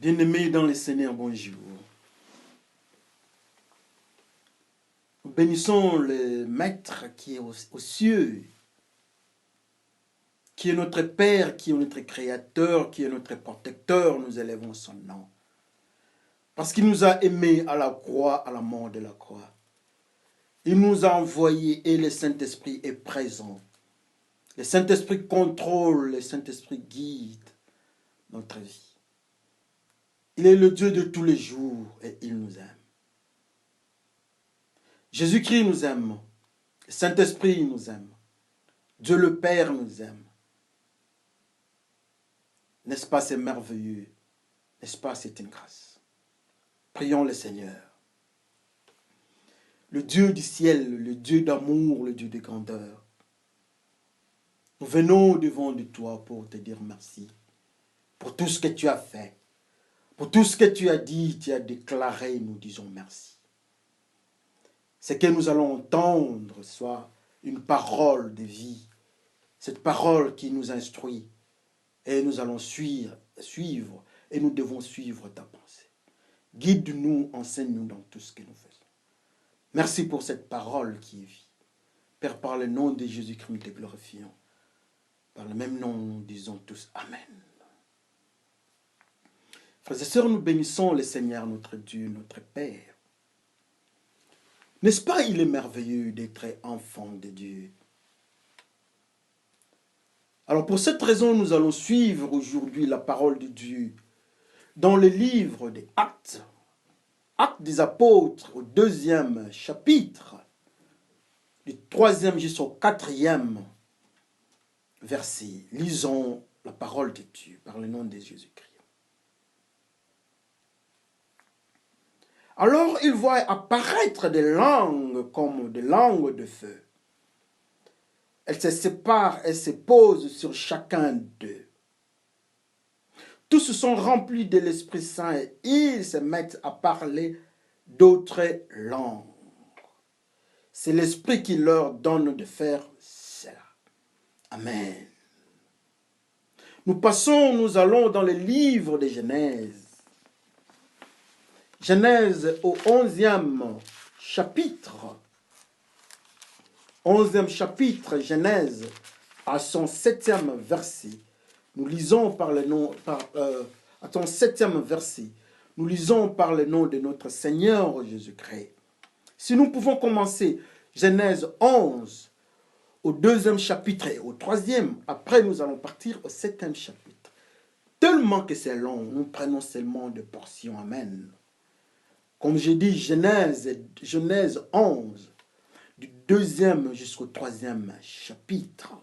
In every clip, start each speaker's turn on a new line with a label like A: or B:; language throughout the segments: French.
A: Bien-aimés dans le Seigneur, bonjour. Nous bénissons le Maître qui est aux cieux, qui est notre Père, qui est notre Créateur, qui est notre protecteur. Nous élevons son nom. Parce qu'il nous a aimés à la croix, à la mort de la croix. Il nous a envoyés et le Saint-Esprit est présent. Le Saint-Esprit contrôle, le Saint-Esprit guide notre vie. Il est le Dieu de tous les jours et il nous aime. Jésus-Christ nous aime. Le Saint-Esprit nous aime. Dieu le Père nous aime. N'est-ce pas, c'est merveilleux? N'est-ce pas, c'est une grâce? Prions le Seigneur. Le Dieu du ciel, le Dieu d'amour, le Dieu de grandeur. Nous venons devant de toi pour te dire merci. Pour tout ce que tu as fait. Pour tout ce que tu as dit, tu as déclaré, nous disons merci. Ce que nous allons entendre soit une parole de vie. Cette parole qui nous instruit. Et nous allons suivre et nous devons suivre ta pensée. Guide-nous, enseigne-nous dans tout ce que nous faisons. Merci pour cette parole qui est vie. Père, par le nom de Jésus-Christ, nous te glorifions. Par le même nom, nous disons tous Amen. Frères et sœurs, nous bénissons le Seigneur, notre Dieu, notre Père. N'est-ce pas, il est merveilleux d'être enfant de Dieu? Alors pour cette raison, nous allons suivre aujourd'hui la parole de Dieu dans le livre des Actes. Actes des apôtres au 2e chapitre, du 3e jusqu'au 4e verset. Lisons la parole de Dieu par le nom de Jésus-Christ. Alors ils voient apparaître des langues comme des langues de feu. Elles se séparent et se posent sur chacun d'eux. Tous sont remplis de l'Esprit Saint et ils se mettent à parler d'autres langues. C'est l'Esprit qui leur donne de faire cela. Amen. Nous allons dans le livre de Genèse. Genèse au 11e chapitre. 11e chapitre, Genèse, à son 7e verset. Nous lisons par le nom, à son 7e verset. Nous lisons par le nom de notre Seigneur Jésus-Christ. Si nous pouvons commencer Genèse 11, au 2e chapitre et au 3e, après nous allons partir au 7e chapitre. Tellement que c'est long, nous prenons seulement des portions. Amen. Comme je dis, Genèse 11, du 2e jusqu'au 3e chapitre.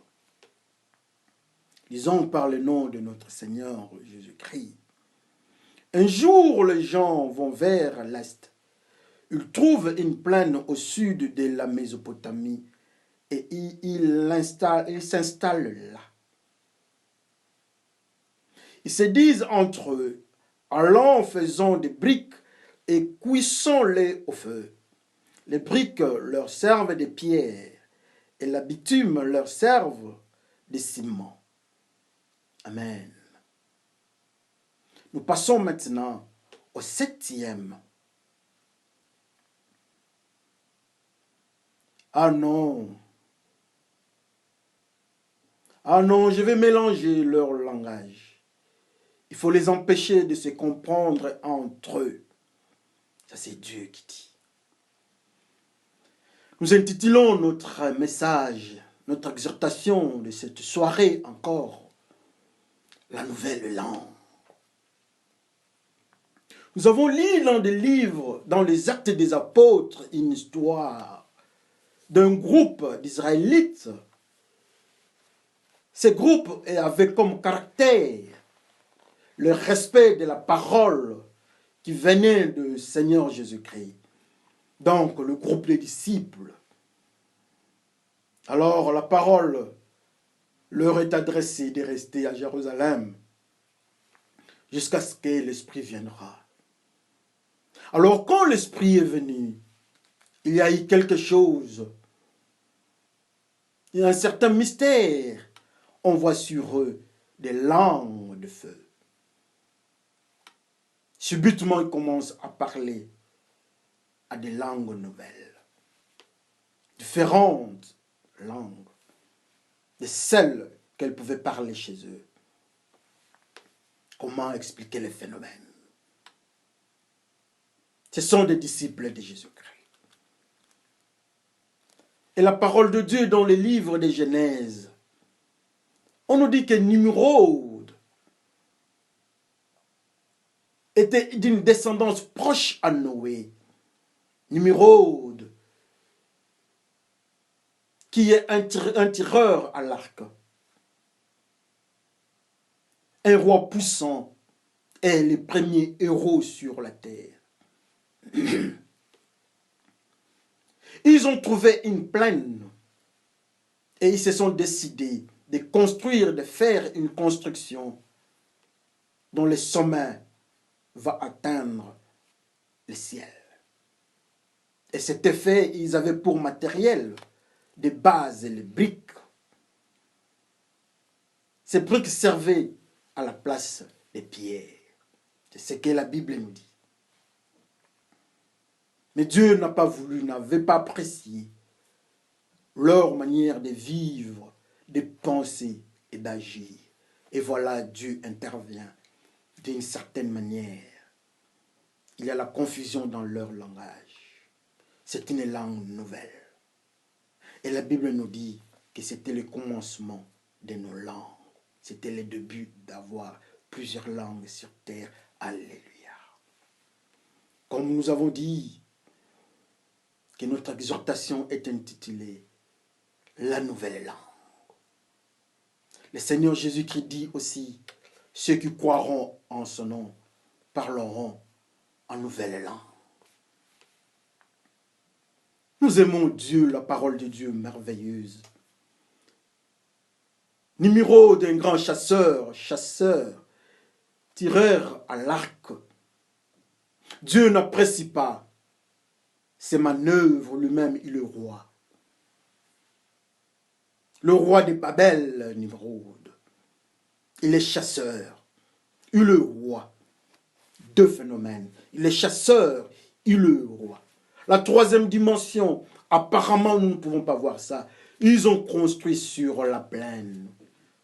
A: Lisons par le nom de notre Seigneur Jésus-Christ. Un jour, les gens vont vers l'est. Ils trouvent une plaine au sud de la Mésopotamie et ils s'installent là. Ils se disent entre eux, allons, faisons des briques et cuisons-les au feu. Les briques leur servent des pierres et la bitume leur serve des ciments. Amen. Nous passons maintenant au 7e. Ah non, je vais mélanger leur langage. Il faut les empêcher de se comprendre entre eux. Ça, c'est Dieu qui dit. Nous intitulons notre message, notre exhortation de cette soirée encore, la nouvelle langue. Nous avons lu dans des livres, dans les Actes des Apôtres, une histoire d'un groupe d'Israélites. Ce groupe avait comme caractère le respect de la parole qui venait du Seigneur Jésus-Christ. Donc, le groupe des disciples. Alors, la parole leur est adressée de rester à Jérusalem jusqu'à ce que l'Esprit viendra. Alors, quand l'Esprit est venu, il y a eu quelque chose. Il y a un certain mystère. On voit sur eux des langues de feu. Subitement, il commence à parler à des langues nouvelles, différentes langues de celles qu'elles pouvaient parler chez eux. Comment expliquer les phénomènes? Ce sont des disciples de Jésus-Christ. Et la parole de Dieu dans les livres de Genèse, on nous dit que Nimrod était d'une descendance proche à Noé. Nimrod, qui est un tireur à l'arc, un roi puissant, est le premier héros sur la terre. Ils ont trouvé une plaine et ils se sont décidés de construire, de faire une construction dont le sommet va atteindre le ciel. Et cet effet, ils avaient pour matériel des bases et les briques. Ces briques servaient à la place des pierres. C'est ce que la Bible nous dit. Mais Dieu n'a pas voulu, n'avait pas apprécié leur manière de vivre, de penser et d'agir. Et voilà, Dieu intervient d'une certaine manière. Il y a la confusion dans leur langage. C'est une langue nouvelle. Et la Bible nous dit que c'était le commencement de nos langues. C'était le début d'avoir plusieurs langues sur terre. Alléluia. Comme nous avons dit que notre exhortation est intitulée « La nouvelle langue ». Le Seigneur Jésus-Christ dit aussi « Ceux qui croiront en son nom parleront en nouvelle langue ». Nous aimons Dieu, la parole de Dieu merveilleuse. Nimrod, un grand chasseur, tireur à l'arc. Dieu n'apprécie pas ses manœuvres, lui-même il est le roi. Le roi de Babel, Nimrod. Il est chasseur, il est le roi. Deux phénomènes. Il est chasseur, il est le roi. La troisième dimension, apparemment nous ne pouvons pas voir ça. Ils ont construit sur la plaine.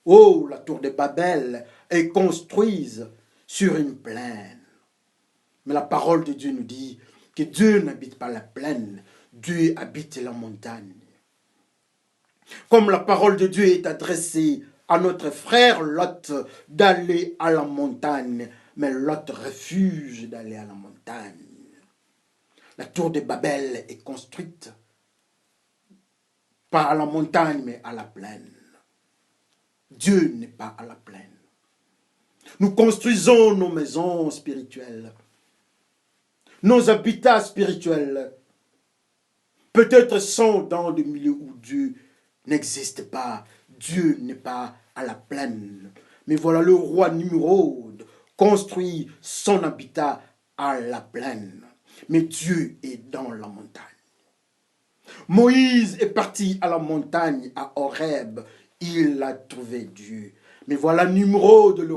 A: Oh, la tour de Babel est construite sur une plaine. Mais la parole de Dieu nous dit que Dieu n'habite pas la plaine, Dieu habite la montagne. Comme la parole de Dieu est adressée à notre frère Lot d'aller à la montagne, mais Lot refuse d'aller à la montagne. La tour de Babel est construite pas à la montagne, mais à la plaine. Dieu n'est pas à la plaine. Nous construisons nos maisons spirituelles, nos habitats spirituels. Peut-être sont dans des milieux où Dieu n'existe pas. Dieu n'est pas à la plaine. Mais voilà, le roi Nimrod construit son habitat à la plaine. Mais Dieu est dans la montagne. Moïse est parti à la montagne, à Horeb. Il a trouvé Dieu. Mais voilà Nimrod, le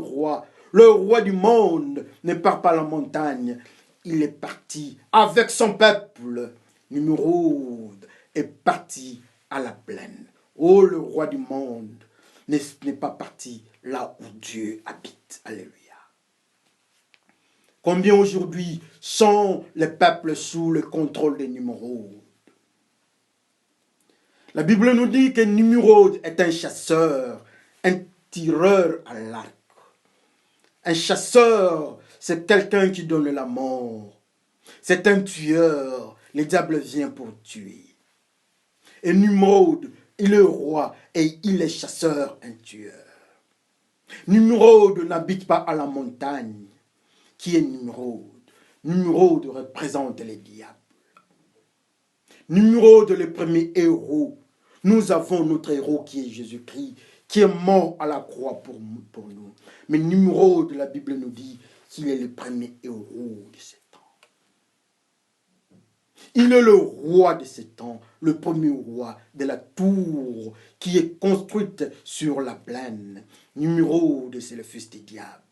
A: roi du monde, ne part pas à la montagne. Il est parti avec son peuple. Nimrod est parti à la plaine. Oh, le roi du monde n'est pas parti là où Dieu habite. Alléluia. Combien aujourd'hui sont les peuples sous le contrôle de Nimrod? La Bible nous dit que Nimrod est un chasseur, un tireur à l'arc. Un chasseur, c'est quelqu'un qui donne la mort. C'est un tueur. Le diable vient pour tuer. Et Nimrod, il est roi et il est chasseur, un tueur. Nimrod n'habite pas à la montagne. Qui est Nimrod? Nimrod représente les diables. Nimrod, le premier héros. Nous avons notre héros qui est Jésus-Christ, qui est mort à la croix pour nous. Mais Nimrod, la Bible nous dit qu'il est le premier héros de ce temps. Il est le roi de ce temps, le premier roi de la tour qui est construite sur la plaine. Nimrod, c'est le fils du diable.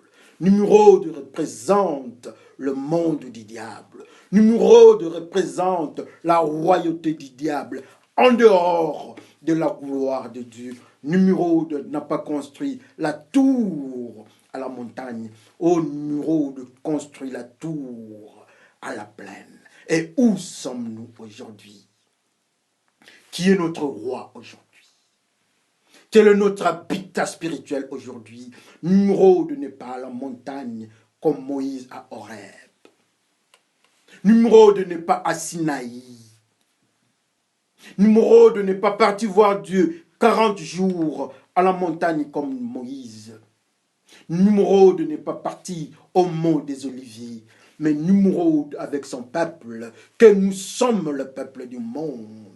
A: Nimrod représente le monde du diable. Nimrod représente la royauté du diable en dehors de la gloire de Dieu. Nimrod n'a pas construit la tour à la montagne. Oh, Nimrod construit la tour à la plaine. Et où sommes-nous aujourd'hui? Qui est notre roi aujourd'hui? Quel est notre habitat spirituel aujourd'hui? Nimrod n'est pas à la montagne comme Moïse à Horeb. Nimrod n'est pas à Sinaï. Nimrod n'est pas parti voir Dieu 40 jours à la montagne comme Moïse. Nimrod n'est pas parti au mont des Oliviers, mais Nimrod avec son peuple, que nous sommes le peuple du monde.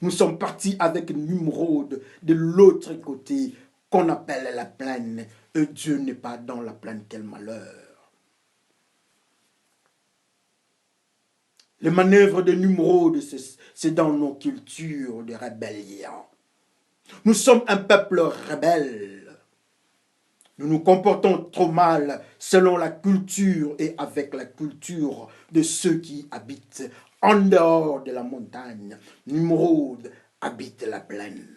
A: Nous sommes partis avec Nimrod de l'autre côté qu'on appelle la plaine. Et Dieu n'est pas dans la plaine, quel malheur. Les manœuvres de Nimrod, c'est dans nos cultures de rébellion. Nous sommes un peuple rebelle. Nous nous comportons trop mal selon la culture et avec la culture de ceux qui habitent en dehors de la montagne. Nimrod habite la plaine.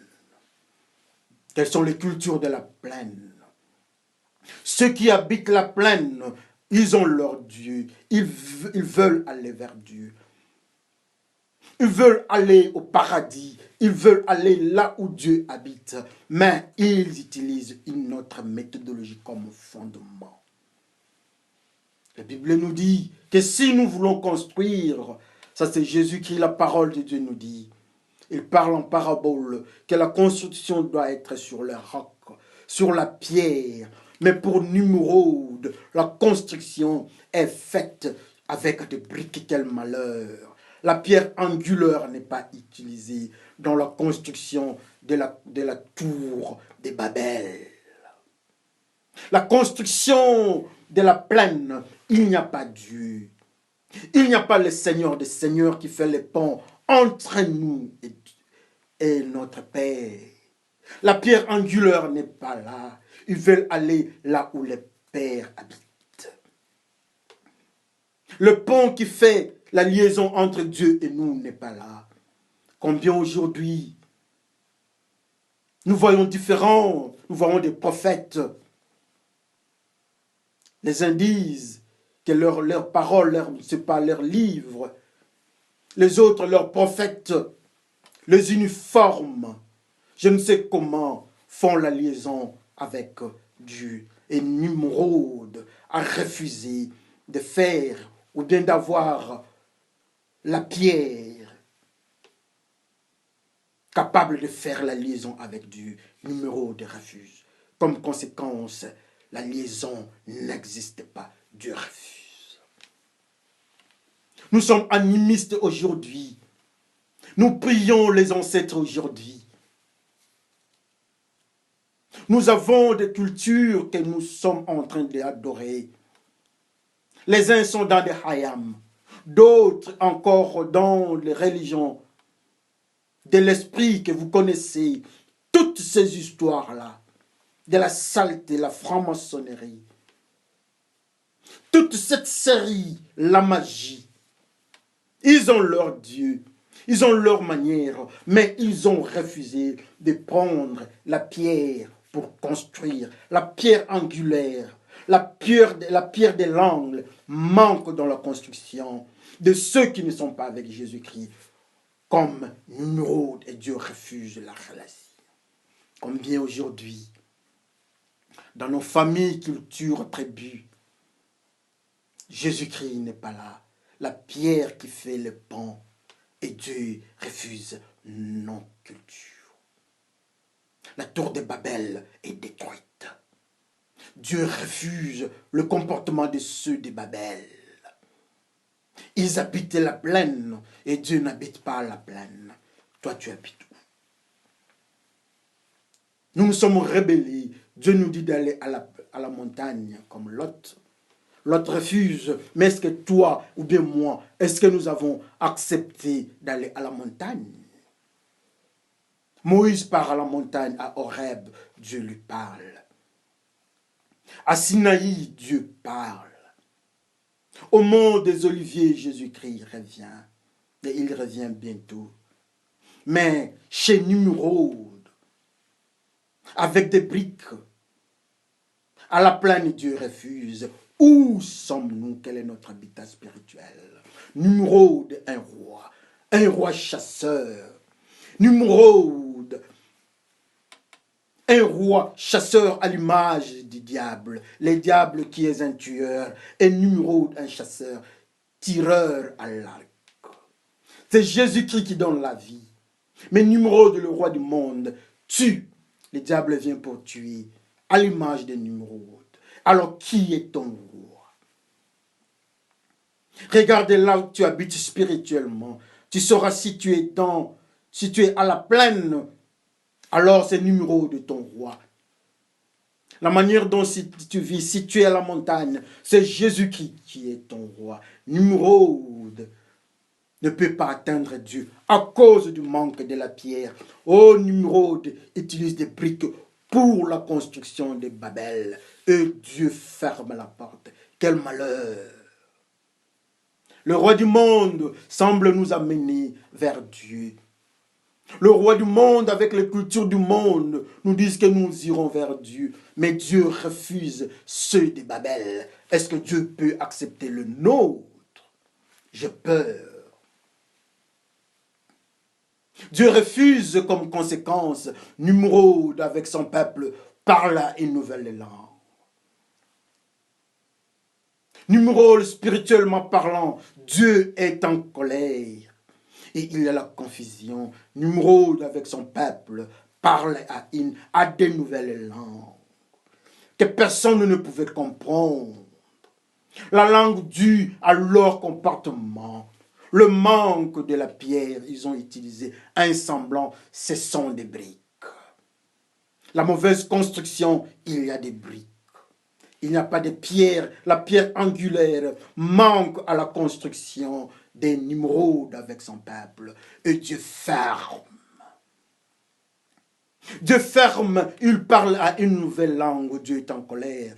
A: Quelles sont les cultures de la plaine? Ceux qui habitent la plaine, ils ont leur Dieu. Ils veulent aller vers Dieu. Ils veulent aller au paradis. Ils veulent aller là où Dieu habite. Mais ils utilisent une autre méthodologie comme fondement. La Bible nous dit que si nous voulons construire, ça c'est Jésus-Christ, la parole de Dieu nous dit, il parle en parabole que la construction doit être sur le roc, sur la pierre. Mais pour Nimrod, la construction est faite avec des briques, quel malheur. La pierre angulaire n'est pas utilisée dans la construction de la tour de Babel. La construction de la plaine, il n'y a pas Dieu. Il n'y a pas le Seigneur des Seigneurs qui fait les ponts entre nous et notre Père. La pierre angulaire n'est pas là. Ils veulent aller là où le Père habite. Le pont qui fait la liaison entre Dieu et nous n'est pas là. Combien aujourd'hui, nous voyons différents, nous voyons des prophètes. Les uns disent que leurs paroles, ce n'est pas leurs livres. Les autres, leurs prophètes, les uniformes, je ne sais comment, font la liaison avec Dieu. Et Nimrod a refusé de faire ou bien d'avoir la pierre capable de faire la liaison avec Dieu. Nimrod refuse. Comme conséquence, la liaison n'existe pas. Dieu refuse. Nous sommes animistes aujourd'hui. Nous prions les ancêtres aujourd'hui. Nous avons des cultures que nous sommes en train d'adorer. Les uns sont dans des hayams, d'autres encore dans les religions de l'esprit que vous connaissez. Toutes ces histoires-là, de la saleté, la franc-maçonnerie, toute cette série, la magie, ils ont leur Dieu, ils ont leur manière, mais ils ont refusé de prendre la pierre pour construire, la pierre angulaire, la pierre de l'angle manque dans la construction de ceux qui ne sont pas avec Jésus-Christ, comme Nimrod, et Dieu refuse la relation. Combien aujourd'hui, dans nos familles, cultures, tribus, Jésus-Christ n'est pas là. La pierre qui fait le pont, et Dieu refuse nos cultures. La tour de Babel est détruite. Dieu refuse le comportement de ceux de Babel. Ils habitent la plaine et Dieu n'habite pas la plaine. Toi, tu habites où? Nous nous sommes rebellés. Dieu nous dit d'aller à la montagne comme Lot. Lot refuse. Mais est-ce que toi ou bien moi, est-ce que nous avons accepté d'aller à la montagne? Moïse part à la montagne à Horeb. Dieu lui parle. À Sinaï, Dieu parle. Au mont des Oliviers, Jésus-Christ revient. Et il revient bientôt. Mais chez Nimrod, avec des briques, à la plaine, Dieu refuse. Où sommes-nous? Quel est notre habitat spirituel? Nimrod, un roi chasseur. Nimrod, un roi chasseur à l'image du diable. Le diable qui est un tueur. Et Nimrod, un chasseur, tireur à l'arc. C'est Jésus-Christ qui donne la vie. Mais Nimrod, le roi du monde, tue. Le diable vient pour tuer, à l'image de Nimrod. Alors, qui est ton roi? Regarde là où tu habites spirituellement. Tu seras situé à la plaine. Alors, c'est Nimrod ton roi. La manière dont tu vis, situé à la montagne, c'est Jésus-Christ qui est ton roi. Nimrod ne peut pas atteindre Dieu à cause du manque de la pierre. Oh, Nimrod utilise des briques pour la construction de Babel. Et Dieu ferme la porte. Quel malheur! Le roi du monde semble nous amener vers Dieu. Le roi du monde, avec les cultures du monde, nous disent que nous irons vers Dieu. Mais Dieu refuse ceux de Babel. Est-ce que Dieu peut accepter le nôtre? J'ai peur. Dieu refuse comme conséquence. Nimrod, avec son peuple, parle une nouvelle langue. Nimrod, spirituellement parlant, Dieu est en colère. Et il y a la confusion. Nimrod, avec son peuple, parle à des nouvelles langues que personne ne pouvait comprendre. La langue due à leur comportement. Le manque de la pierre, ils ont utilisé un semblant, ce sont des briques. La mauvaise construction, il y a des briques. Il n'y a pas de pierre. La pierre angulaire manque à la construction des Nimrod avec son peuple. Et Dieu ferme. Dieu ferme, il parle à une nouvelle langue. Dieu est en colère.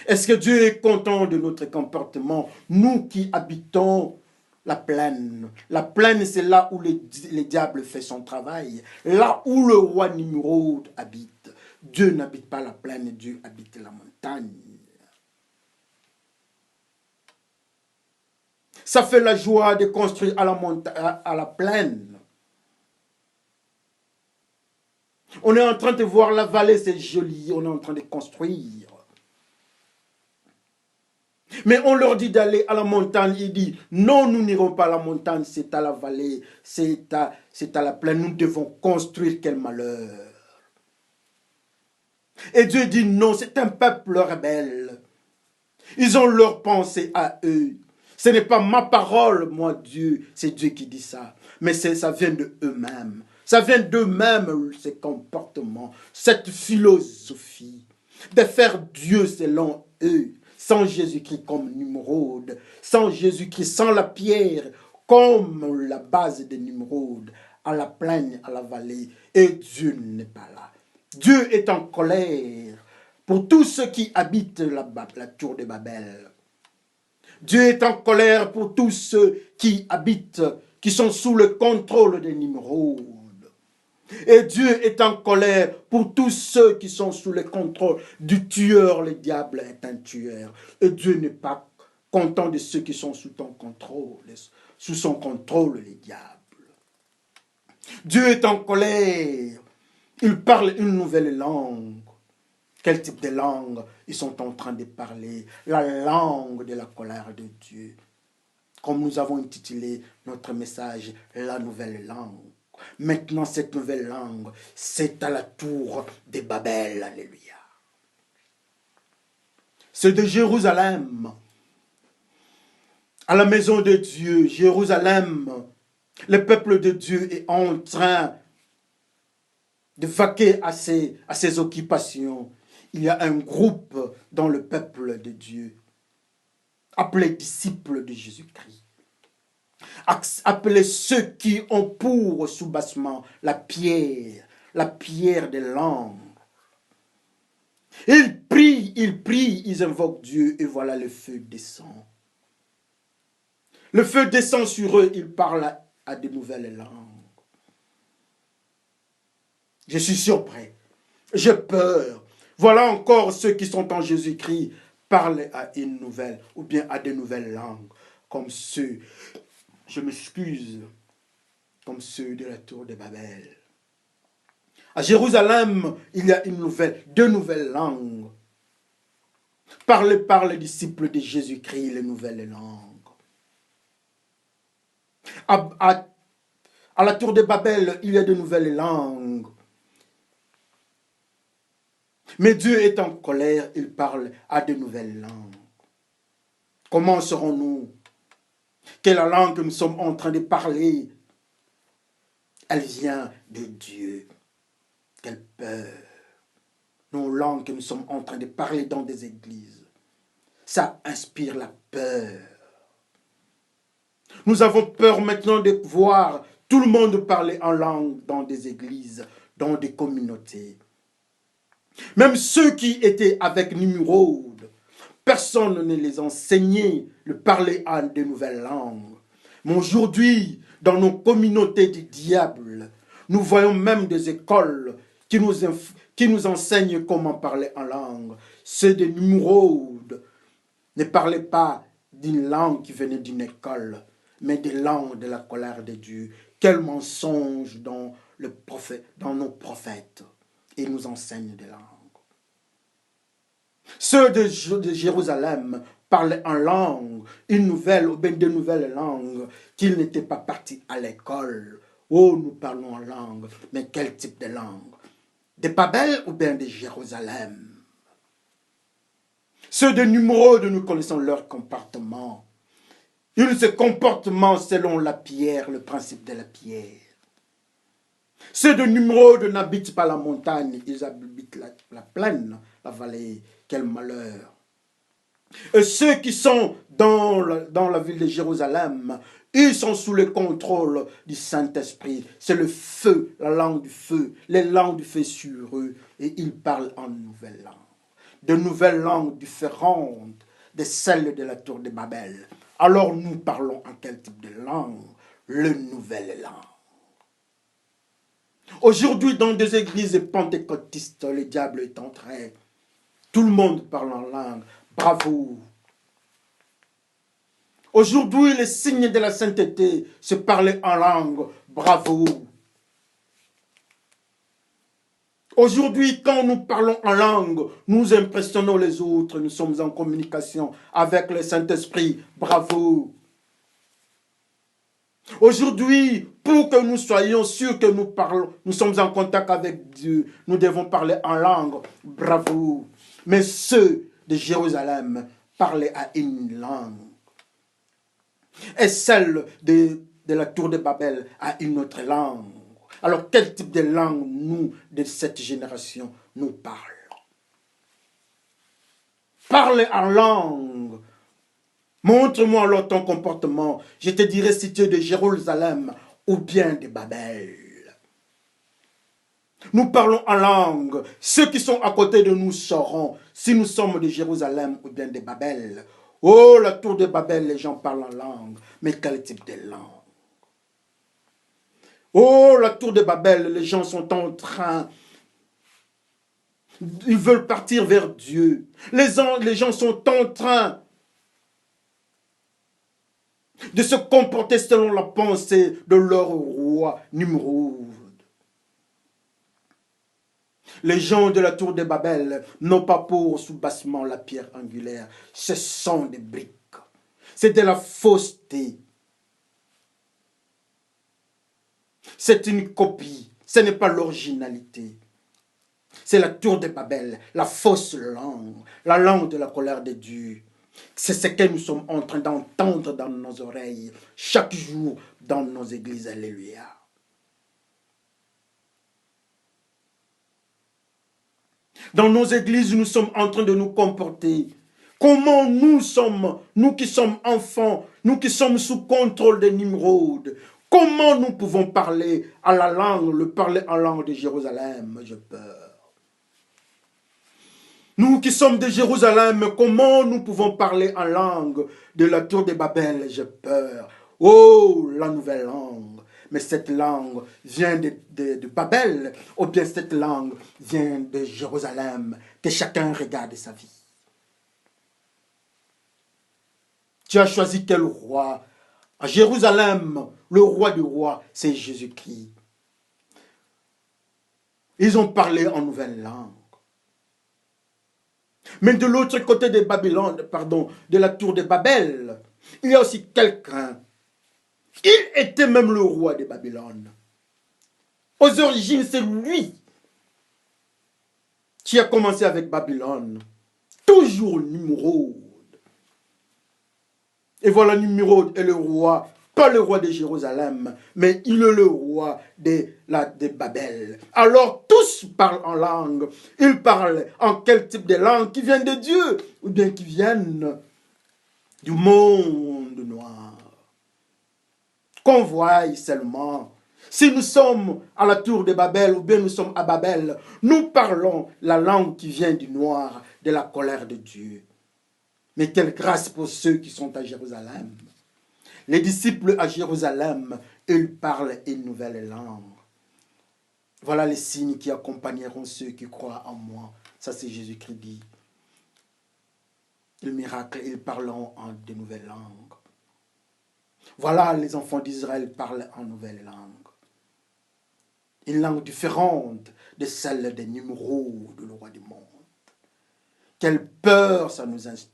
A: Est-ce que Dieu est content de notre comportement? Nous qui habitons la plaine. La plaine, c'est là où le diable fait son travail. Là où le roi Nimrod habite. Dieu n'habite pas la plaine, Dieu habite la montagne. Ça fait la joie de construire à la plaine. On est en train de voir la vallée, c'est joli, on est en train de construire. Mais on leur dit d'aller à la montagne, ils disent, non, nous n'irons pas à la montagne, c'est à la vallée, c'est à la plaine, nous devons construire, quel malheur. Et Dieu dit, non, c'est un peuple rebelle. Ils ont leur pensée à eux. Ce n'est pas ma parole, moi, Dieu, c'est Dieu qui dit ça. Mais ça vient de eux-mêmes. Ça vient d'eux-mêmes, ces comportements, cette philosophie de faire Dieu selon eux, sans Jésus-Christ comme Nimrod, sans Jésus-Christ, sans la pierre, comme la base de Nimrod, à la plaine, à la vallée. Et Dieu n'est pas là. Dieu est en colère pour tous ceux qui habitent la tour de Babel. Dieu est en colère pour tous ceux qui habitent, qui sont sous le contrôle de Nimrod. Et Dieu est en colère pour tous ceux qui sont sous le contrôle du tueur. Le diable est un tueur. Et Dieu n'est pas content de ceux qui sont sous ton contrôle, sous son contrôle, le diable. Dieu est en colère. Il parle une nouvelle langue. Quel type de langue ils sont en train de parler? La langue de la colère de Dieu. Comme nous avons intitulé notre message, la nouvelle langue. Maintenant, cette nouvelle langue, c'est à la tour de Babel. Alléluia. C'est de Jérusalem, à la maison de Dieu, Jérusalem. Le peuple de Dieu est en train de vaquer à ses occupations. Il y a un groupe dans le peuple de Dieu, appelé disciples de Jésus-Christ. Appelez ceux qui ont pour soubassement la pierre de l'ange. Ils prient, ils invoquent Dieu et voilà le feu descend. Le feu descend sur eux, ils parlent à de nouvelles langues. Je suis surpris, j'ai peur. Voilà encore ceux qui sont en Jésus-Christ parlent à une nouvelle ou bien à de nouvelles langues, comme ceux, je m'excuse, comme ceux de la tour de Babel. À Jérusalem, il y a deux nouvelles langues. Parlez par les disciples de Jésus-Christ les nouvelles langues. À la tour de Babel, il y a de nouvelles langues. Mais Dieu est en colère, il parle à de nouvelles langues. Comment serons-nous? Quelle langue que nous sommes en train de parler? Elle vient de Dieu. Quelle peur. Nos langues que nous sommes en train de parler dans des églises, ça inspire la peur. Nous avons peur maintenant de voir tout le monde parler en langue dans des églises, dans des communautés. Même ceux qui étaient avec Nimrod, personne ne les enseignait le parler en de nouvelles langues. Mais aujourd'hui, dans nos communautés du diable, nous voyons même des écoles qui nous enseignent comment parler en langue. Ceux de Nimrod ne parlaient pas d'une langue qui venait d'une école, mais des langues de la colère de Dieu. Quel mensonge dans nos prophètes. Ils nous enseignent des langues. Ceux de Jérusalem parlaient en langue, une nouvelle ou bien deux nouvelles langues, qu'ils n'étaient pas partis à l'école. Oh, nous parlons en langue, mais quel type de langue? De Babel ou bien de Jérusalem? Ceux de Nimrod, nous connaissons leur comportement. Ils se comportent selon la pierre, le principe de la pierre. Ceux de Nimrod n'habitent pas la montagne, ils habitent la plaine, la vallée. Quel malheur. Et ceux qui sont dans la ville de Jérusalem, ils sont sous le contrôle du Saint-Esprit. C'est le feu, la langue du feu, les langues du feu sur eux. Et ils parlent en nouvelles langues. De nouvelles langues différentes de celles de la tour de Babel. Alors nous parlons en quel type de langue? Le nouvelle langue. Aujourd'hui, dans des églises pentecôtistes, le diable est entré. Tout le monde parle en langue. Bravo. Aujourd'hui, les signes de la sainteté, se parler en langue. Bravo. Aujourd'hui, quand nous parlons en langue, nous impressionnons les autres. Nous sommes en communication avec le Saint-Esprit. Bravo. Aujourd'hui, pour que nous soyons sûrs que nous sommes en contact avec Dieu, nous devons parler en langue. Bravo. Mais ceux de Jérusalem parlaient à une langue. Et celle de la tour de Babel à une autre langue. Alors, quel type de langue, nous, de cette génération, nous parlons? Parlez en langue. Montre-moi alors ton comportement. Je te dirai si tu es de Jérusalem ou bien de Babel. Nous parlons en langue. Ceux qui sont à côté de nous sauront si nous sommes de Jérusalem ou bien de Babel. Oh, la tour de Babel, les gens parlent en langue. Mais quel type de langue? Oh, la tour de Babel, les gens sont en train. Ils veulent partir vers Dieu. Les gens sont en train de se comporter selon la pensée de leur roi Nimrod. Les gens de la tour de Babel n'ont pas pour soubassement la pierre angulaire. Ce sont des briques. C'est de la fausseté. C'est une copie. Ce n'est pas l'originalité. C'est la tour de Babel, la fausse langue, la langue de la colère de Dieu. C'est ce que nous sommes en train d'entendre dans nos oreilles chaque jour dans nos églises. Alléluia. Dans nos églises, nous sommes en train de nous comporter. Comment nous sommes, nous qui sommes enfants, nous qui sommes sous contrôle de Nimrod, comment nous pouvons parler à la langue, le parler en langue de Jérusalem? J'ai peur. Nous qui sommes de Jérusalem, comment nous pouvons parler en langue de la tour de Babel? J'ai peur. Oh, la nouvelle langue. Mais cette langue vient de Babel, ou bien cette langue vient de Jérusalem. Que chacun regarde sa vie. Tu as choisi quel roi? À Jérusalem, le roi du roi, c'est Jésus-Christ. Ils ont parlé en nouvelle langue. Mais de l'autre côté de Babylone, pardon, de la tour de Babel, il y a aussi quelqu'un. Il était même le roi de Babylone. Aux origines, c'est lui qui a commencé avec Babylone. Toujours Nimrod. Et voilà, Nimrod est le roi, pas le roi de Jérusalem, mais il est le roi de Babel. Alors tous parlent en langue. Ils parlent en quel type de langue? Qui viennent de Dieu ou bien qui viennent du monde noir. Qu'on voie seulement. Si nous sommes à la tour de Babel ou bien nous sommes à Babel, nous parlons la langue qui vient du noir, de la colère de Dieu. Mais quelle grâce pour ceux qui sont à Jérusalem. Les disciples à Jérusalem, ils parlent une nouvelle langue. Voilà les signes qui accompagneront ceux qui croient en moi. Ça c'est Jésus-Christ dit. Le miracle, ils parleront en de nouvelles langues. Voilà, les enfants d'Israël parlent en nouvelle langue. Une langue différente de celle des Nimrod, le roi du monde. Quelle peur ça nous inspire.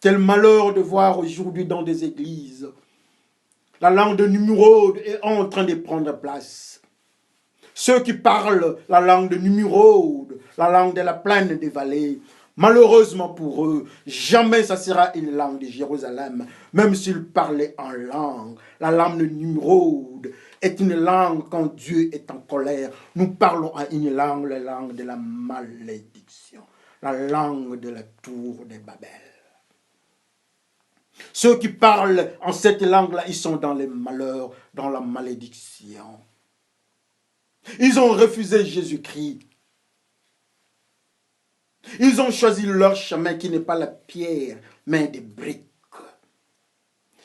A: Quel malheur de voir aujourd'hui dans des églises la langue de Nimrod est en train de prendre place. Ceux qui parlent la langue de Nimrod, la langue de la plaine des vallées, malheureusement pour eux, jamais ça sera une langue de Jérusalem, même s'ils parlaient en langue. La langue de Nimrod est une langue quand Dieu est en colère. Nous parlons à une langue, la langue de la malédiction, la langue de la tour de Babel. Ceux qui parlent en cette langue-là, ils sont dans les malheurs, dans la malédiction. Ils ont refusé Jésus-Christ. Ils ont choisi leur chemin qui n'est pas la pierre, mais des briques.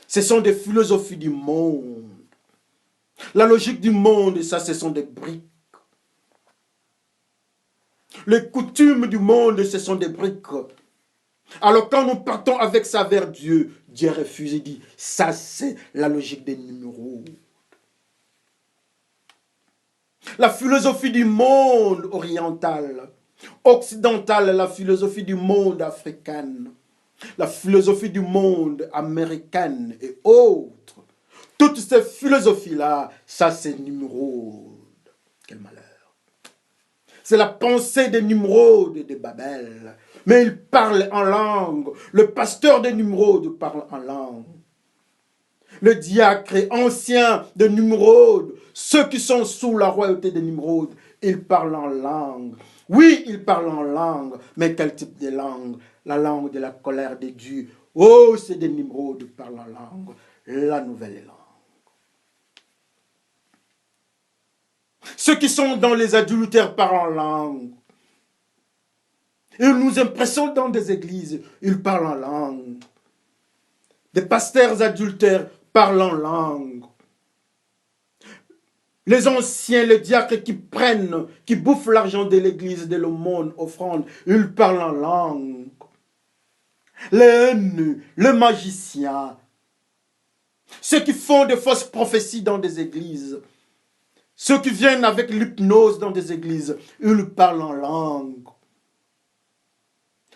A: Ce sont des philosophies du monde. La logique du monde, ça, ce sont des briques. Les coutumes du monde, ce sont des briques. Alors quand nous partons avec ça vers Dieu, Dieu refuse et dit, ça c'est la logique des numéros. La philosophie du monde oriental, occidental, la philosophie du monde africaine, la philosophie du monde américaine et autres. Toutes ces philosophies-là, ça c'est Nimrod. Quel malheur. C'est la pensée de Nimrod et de Babel. Mais il parle en langue. Le pasteur de Nimrod parle en langue. Le diacre ancien de Nimrod, ceux qui sont sous la royauté de Nimrod, ils parlent en langue. Oui, ils parlent en langue, mais quel type de langue? La langue de la colère de Dieu. Oh, c'est de Nimrod qui parlent en langue, la nouvelle langue. Ceux qui sont dans les adultères parlent en langue. Ils nous impressionnent dans des églises, ils parlent en langue. Des pasteurs adultères parlent en langue. Les anciens, les diacres qui prennent, qui bouffent l'argent de l'église, de l'aumône, offrande, ils parlent en langue. Les haineux, les magiciens, ceux qui font de fausses prophéties dans des églises, ceux qui viennent avec l'hypnose dans des églises, ils parlent en langue.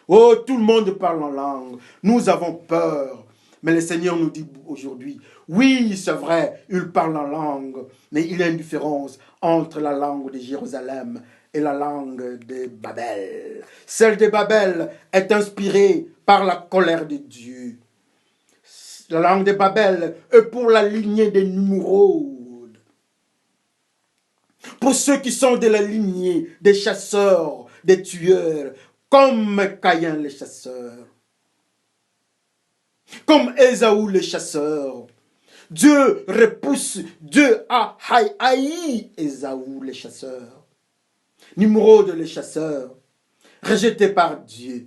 A: Oh, tout le monde parle en langue. Nous avons peur. Mais le Seigneur nous dit aujourd'hui, oui, c'est vrai, il parle en langue, mais il y a une différence entre la langue de Jérusalem et la langue de Babel. Celle de Babel est inspirée par la colère de Dieu. La langue de Babel est pour la lignée des Nimrod. Pour ceux qui sont de la lignée des chasseurs, des tueurs, comme Caïn le chasseur. Comme Ésaü le chasseur. Dieu repousse, Dieu a haï Ésaü le chasseur. Nimrod le chasseur. rejeté par Dieu.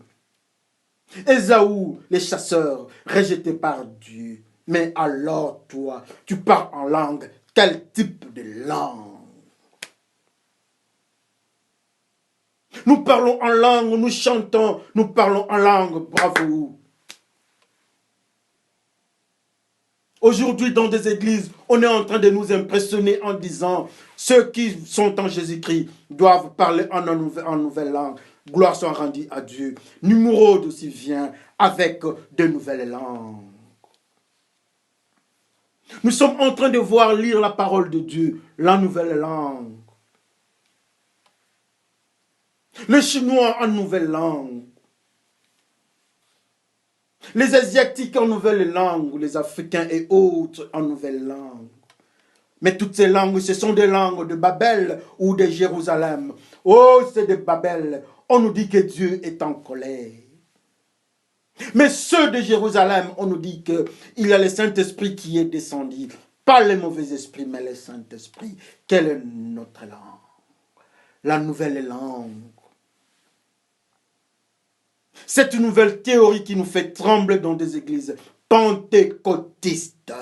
A: Ésaü, les chasseurs, rejetés par Dieu. Mais alors toi, tu parles en langue. Quel type de langue? Nous parlons en langue, nous chantons, nous parlons en langue. Bravo. Aujourd'hui, dans des églises, on est en train de nous impressionner en disant ceux qui sont en Jésus-Christ doivent parler en nouvelle langue. Gloire soit rendue à Dieu. Nimrod aussi vient avec de nouvelles langues. Nous sommes en train de voir lire la parole de Dieu, la nouvelle langue. Le chinois en nouvelle langue. Les Asiatiques en nouvelle langue, les Africains et autres en nouvelle langue. Mais toutes ces langues, ce sont des langues de Babel ou de Jérusalem. Oh, c'est de Babel. On nous dit que Dieu est en colère. Mais ceux de Jérusalem, on nous dit qu'il y a le Saint-Esprit qui est descendu. Pas les mauvais esprits, mais le Saint-Esprit. Quelle est notre langue? La nouvelle langue. Cette nouvelle théorie qui nous fait trembler dans des églises pentecôtistes.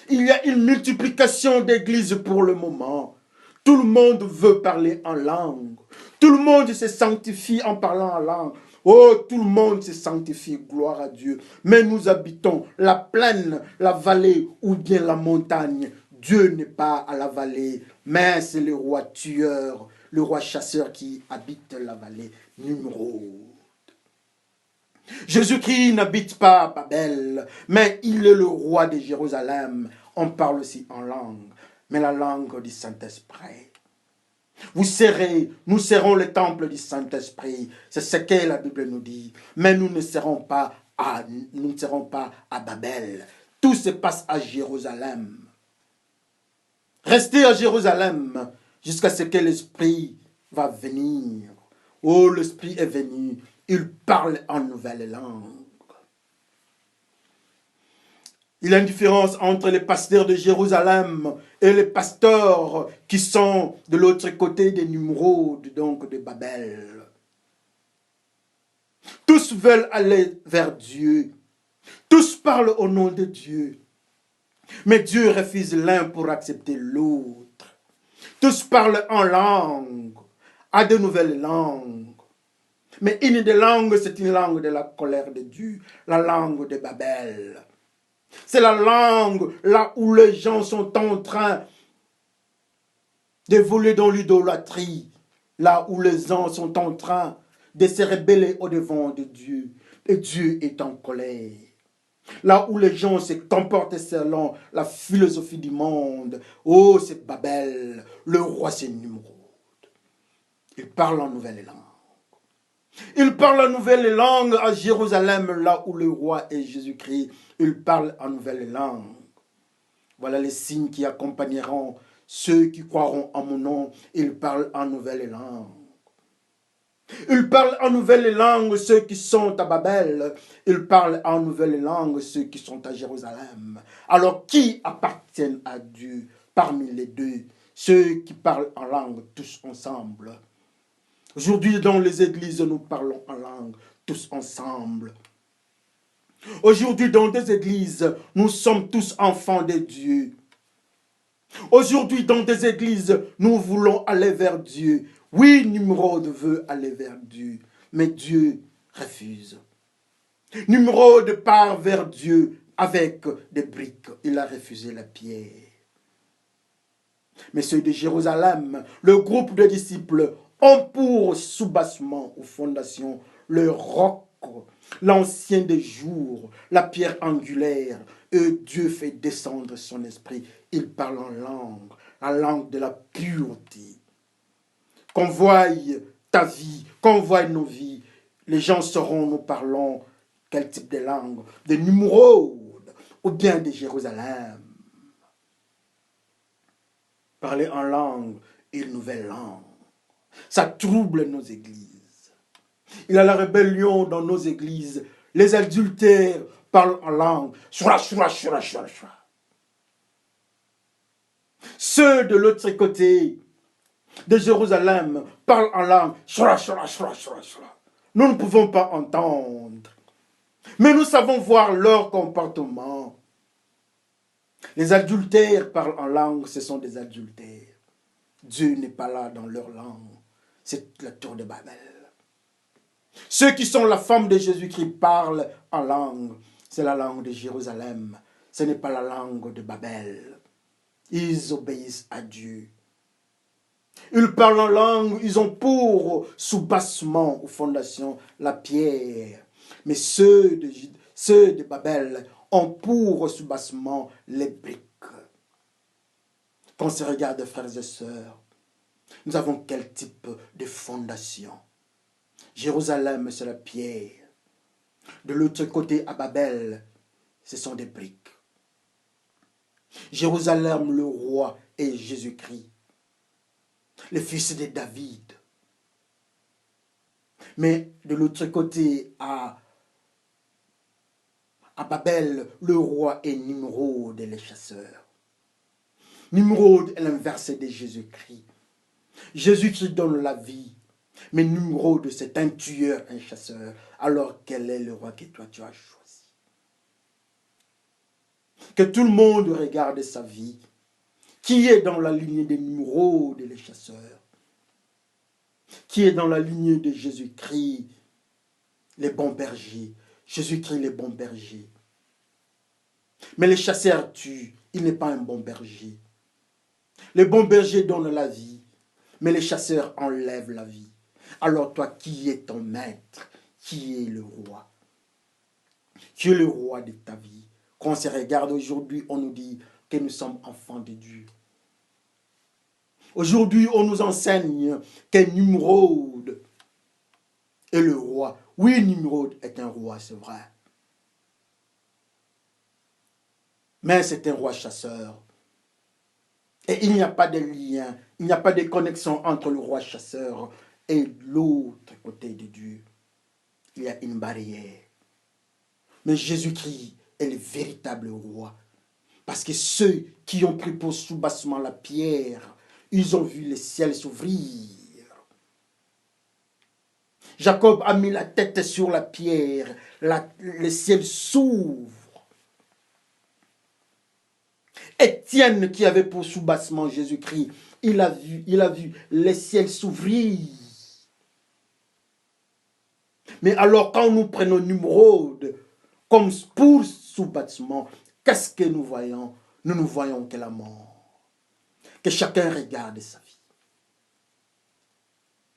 A: Il y a une multiplication d'églises pour le moment. Tout le monde veut parler en langue. Tout le monde se sanctifie en parlant en langue. Oh, tout le monde se sanctifie, gloire à Dieu. Mais nous habitons la plaine, la vallée ou bien la montagne. Dieu n'est pas à la vallée, mais c'est le roi tueur, le roi chasseur qui habite la vallée. Nimrod. Jésus-Christ n'habite pas à Babel, mais il est le roi de Jérusalem. On parle aussi en langue, mais la langue du Saint-Esprit. Nous serons le temple du Saint-Esprit. C'est ce que la Bible nous dit. Mais nous ne serons pas à Babel. Tout se passe à Jérusalem. Restez à Jérusalem jusqu'à ce que l'Esprit va venir. Oh, l'Esprit est venu. Il parle en nouvelle langue. Il y a une différence entre les pasteurs de Jérusalem et les pasteurs qui sont de l'autre côté des Nimrod, donc de Babel. Tous veulent aller vers Dieu. Tous parlent au nom de Dieu. Mais Dieu refuse l'un pour accepter l'autre. Tous parlent en langue, à de nouvelles langues. Mais une des langues, c'est une langue de la colère de Dieu, la langue de Babel. C'est la langue là où les gens sont en train d'évoluer dans l'idolâtrie, là où les gens sont en train de se rebeller au-devant de Dieu. Et Dieu est en colère. Là où les gens se comportent selon la philosophie du monde. Oh, c'est Babel. Le roi, c'est Nimrod. Il parle en nouvelle langue. Il parle en nouvelle langue à Jérusalem, là où le roi est Jésus-Christ. Il parle en nouvelle langue. Voilà les signes qui accompagneront ceux qui croiront en mon nom. Il parle en nouvelle langue. Il parle en nouvelle langue ceux qui sont à Babel. Il parle en nouvelle langue ceux qui sont à Jérusalem. Alors qui appartiennent à Dieu parmi les deux? Ceux qui parlent en langue tous ensemble. Aujourd'hui, dans les églises, nous parlons en langue, tous ensemble. Aujourd'hui, dans des églises, nous sommes tous enfants de Dieu. Aujourd'hui, dans des églises, nous voulons aller vers Dieu. Oui, Nimrod veut aller vers Dieu, mais Dieu refuse. Nimrod part vers Dieu avec des briques. Il a refusé la pierre. Mais ceux de Jérusalem, le groupe de disciples, ont pour soubassement ou fondation le roc, l'ancien des jours, la pierre angulaire. Et Dieu fait descendre son esprit. Il parle en langue, la langue de la pureté. Qu'on voie ta vie, qu'on voie nos vies, les gens sauront, nous parlons quel type de langue, de Nimrod ou bien de Jérusalem. Parler en langue, une nouvelle langue. Ça trouble nos églises. Il y a la rébellion dans nos églises. Les adultères parlent en langue. Shura, shura, shura, shura, shura. Ceux de l'autre côté de Jérusalem parlent en langue. Shra, shra, shra, shra, shra. Nous ne pouvons pas entendre. Mais nous savons voir leur comportement. Les adultères parlent en langue, ce sont des adultères. Dieu n'est pas là dans leur langue. C'est la tour de Babel. Ceux qui sont la femme de Jésus-Christ parlent en langue. C'est la langue de Jérusalem. Ce n'est pas la langue de Babel. Ils obéissent à Dieu. Ils parlent en langue, ils ont pour soubassement aux fondations la pierre. Mais ceux de Babel ont pour soubassement les briques. Quand on se regarde, frères et sœurs, nous avons quel type de fondation? Jérusalem, c'est la pierre. De l'autre côté, à Babel, ce sont des briques. Jérusalem, le roi, est Jésus-Christ, le fils de David. Mais de l'autre côté, à Babel, le roi est Nimrod et les chasseurs. Nimrod est l'inverse de Jésus-Christ. Jésus-Christ donne la vie. Mais Nimrod, c'est un tueur, un chasseur. Alors quel est le roi que toi tu as choisi? Que tout le monde regarde sa vie. Qui est dans la lignée de Nimrod et les chasseurs? Qui est dans la lignée de Jésus-Christ, les bons bergers? Jésus-Christ, les bons bergers. Mais les chasseurs tuent. Il n'est pas un bon berger. Les bons bergers donnent la vie. Mais les chasseurs enlèvent la vie. Alors toi, qui est ton maître? Qui est le roi? Qui est le roi de ta vie? Quand on se regarde aujourd'hui, on nous dit que nous sommes enfants de Dieu. Aujourd'hui, on nous enseigne que Nimrod est le roi. Oui, Nimrod est un roi, c'est vrai. Mais c'est un roi chasseur. Et il n'y a pas de lien, il n'y a pas de connexion entre le roi chasseur et l'autre côté de Dieu. Il y a une barrière. Mais Jésus-Christ est le véritable roi. Parce que ceux qui ont pris pour soubassement la pierre, ils ont vu le ciel s'ouvrir. Jacob a mis la tête sur la pierre, le ciel s'ouvre. Étienne, qui avait pour soubassement Jésus-Christ, il a vu le ciel s'ouvrir. Mais alors, quand nous prenons Nimrod comme pour soubassement, qu'est-ce que nous voyons? Nous ne voyons que la mort. Que chacun regarde sa vie.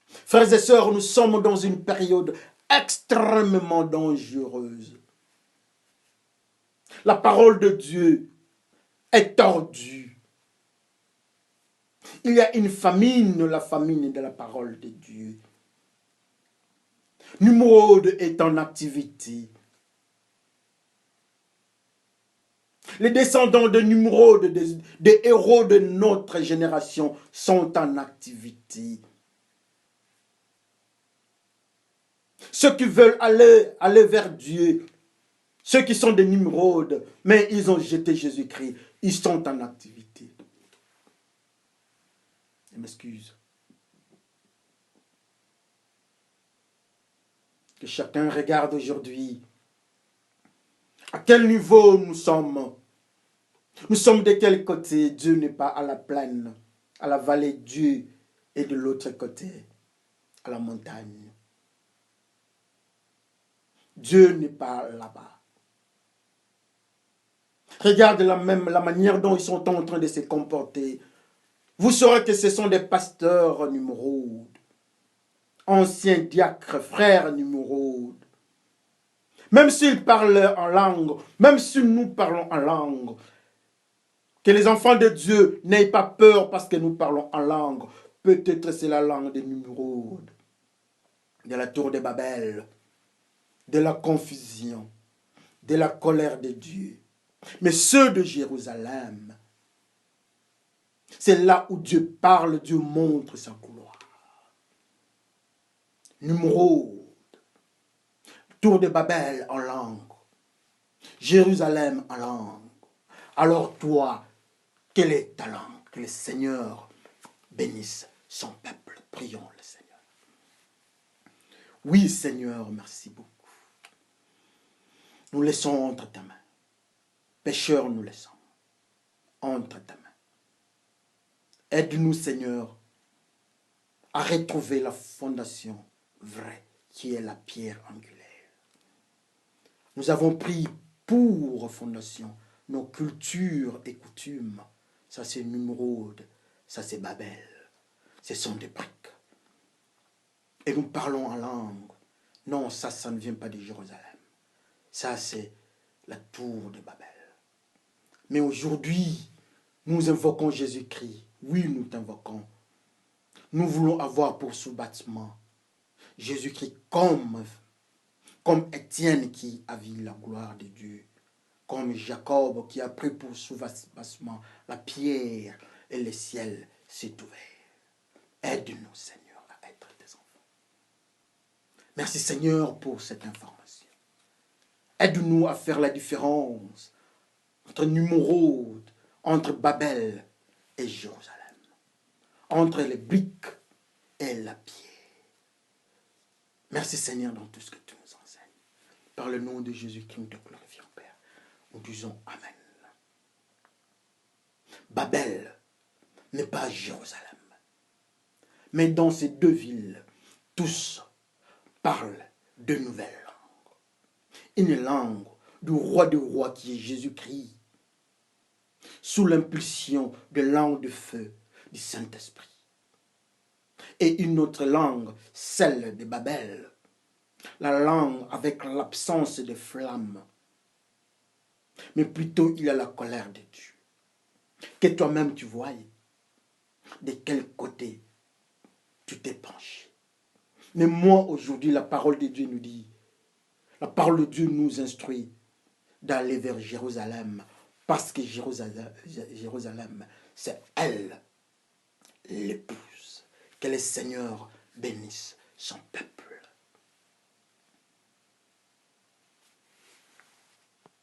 A: Frères et sœurs, nous sommes dans une période extrêmement dangereuse. La parole de Dieu est tordue. Il y a une famine, la famine de la parole de Dieu. Nimrod est en activité. Les descendants de Nimrod, des héros de notre génération, sont en activité. Ceux qui veulent aller vers Dieu, ceux qui sont des Nimrod, mais ils ont jeté Jésus-Christ, ils sont en activité. Je m'excuse. Que chacun regarde aujourd'hui à quel niveau nous sommes. Nous sommes de quel côté? Dieu n'est pas à la plaine, à la vallée. Dieu est de l'autre côté, à la montagne. Dieu n'est pas là-bas. Regarde la manière dont ils sont en train de se comporter. Vous saurez que ce sont des pasteurs Nimrod, anciens diacres, frères Nimrod. Même s'ils parlent en langue, même si nous parlons en langue, que les enfants de Dieu n'aient pas peur parce que nous parlons en langue. Peut-être c'est la langue de Nimrod, de la tour de Babel, de la confusion, de la colère de Dieu. Mais ceux de Jérusalem, c'est là où Dieu parle, Dieu montre sa gloire. Nimrod, tour de Babel en langue, Jérusalem en langue. Alors toi, quelle est ta langue? Que le Seigneur bénisse son peuple. Prions le Seigneur. Oui, Seigneur, merci beaucoup. Nous laissons entre ta main. Pécheurs, nous laissons entre ta main. Aide-nous, Seigneur, à retrouver la fondation vraie qui est la pierre angulaire. Nous avons pris pour fondation nos cultures et coutumes. Ça, c'est Nimrod, ça, c'est Babel. Ce sont des briques. Et nous parlons en langue. Non, ça ne vient pas de Jérusalem. Ça, c'est la tour de Babel. Mais aujourd'hui, nous invoquons Jésus-Christ. Oui, nous t'invoquons. Nous voulons avoir pour sous-bâtiment Jésus-Christ comme Étienne qui a vu la gloire de Dieu, comme Jacob qui a pris pour sous-bâtiment la pierre et le ciel s'est ouvert. Aide-nous, Seigneur, à être tes enfants. Merci, Seigneur, pour cette information. Aide-nous à faire la différence entre Nimrod, entre Babel et Jérusalem, entre les briques et la pierre. Merci, Seigneur, dans tout ce que tu nous enseignes. Par le nom de Jésus-Christ, nous te glorifions, Père. Nous disons Amen. Babel n'est pas Jérusalem. Mais dans ces deux villes, tous parlent de nouvelles langues. Une langue du roi des rois qui est Jésus-Christ, sous l'impulsion de langue de feu du Saint-Esprit. Et une autre langue, celle de Babel, la langue avec l'absence de flammes. Mais plutôt il y a la colère de Dieu. Que toi-même tu vois de quel côté tu t'es penché. Mais moi aujourd'hui, la parole de Dieu nous dit, la parole de Dieu nous instruit d'aller vers Jérusalem. Parce que Jérusalem, c'est elle, l'épouse. Que le Seigneur bénisse son peuple.